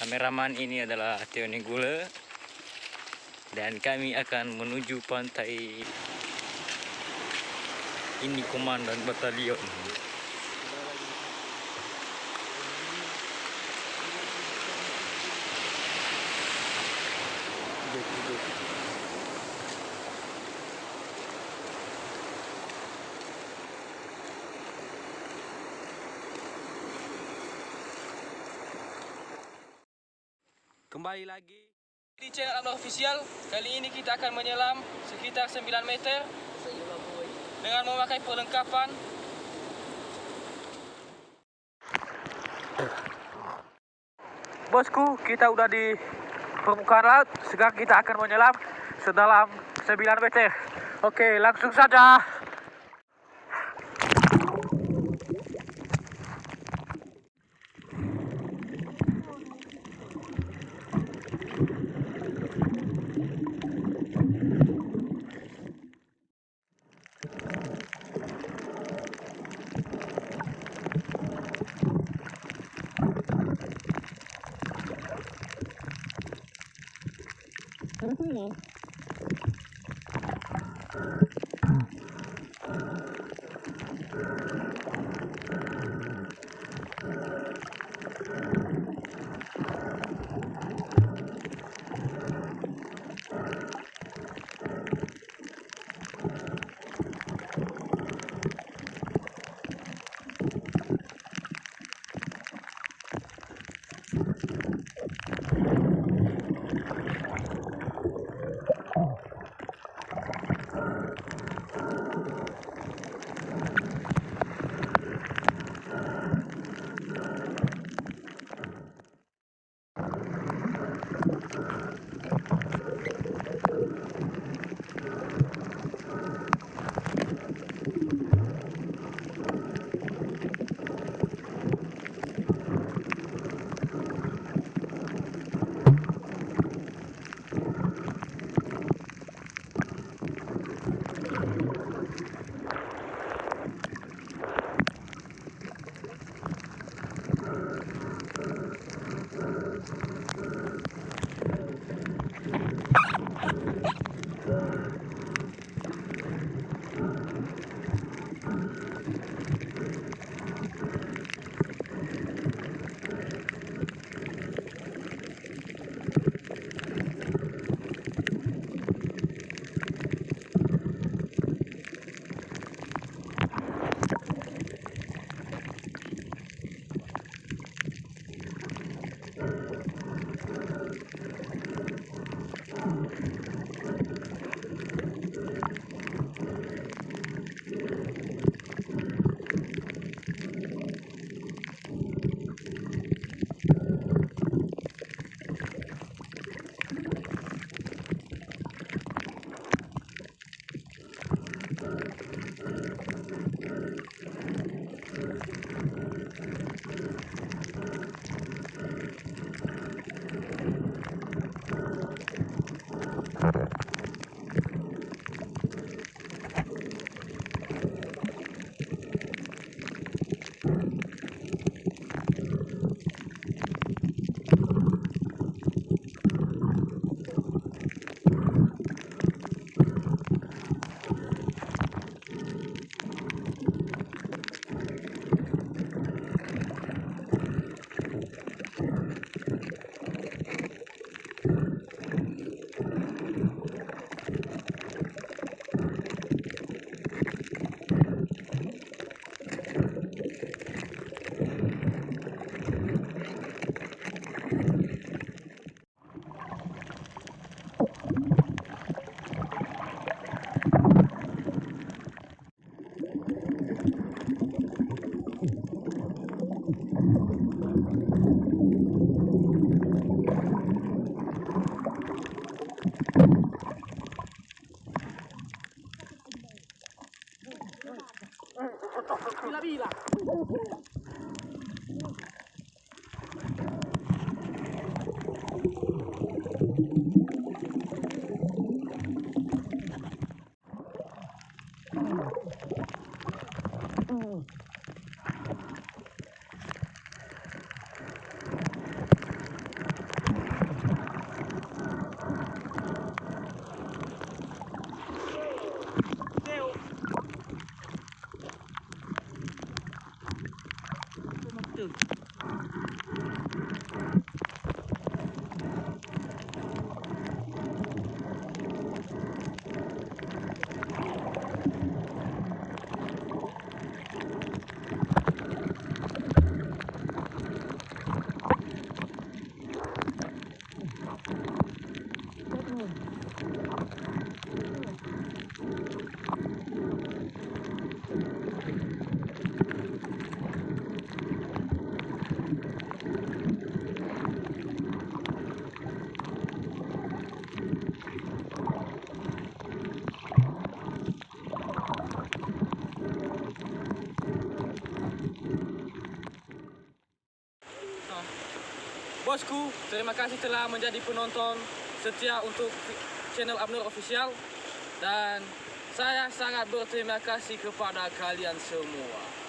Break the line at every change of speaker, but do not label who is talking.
Kameraman ini adalah Teoni Gula dan kami akan menuju pantai ini komandan batalion. Kembali lagi di channel Atau official. Kali ini kita akan menyelam sekitar 9 meter dengan memakai perlengkapan bosku. Kita udah di permukaan laut. Sekarang kita akan menyelam sedalam 9 meter. Oke, langsung saja.
Bila-bila. Betul.
Bosku, terima kasih telah menjadi penonton setia untuk channel Abnur Official. Dan saya sangat berterima kasih kepada kalian semua.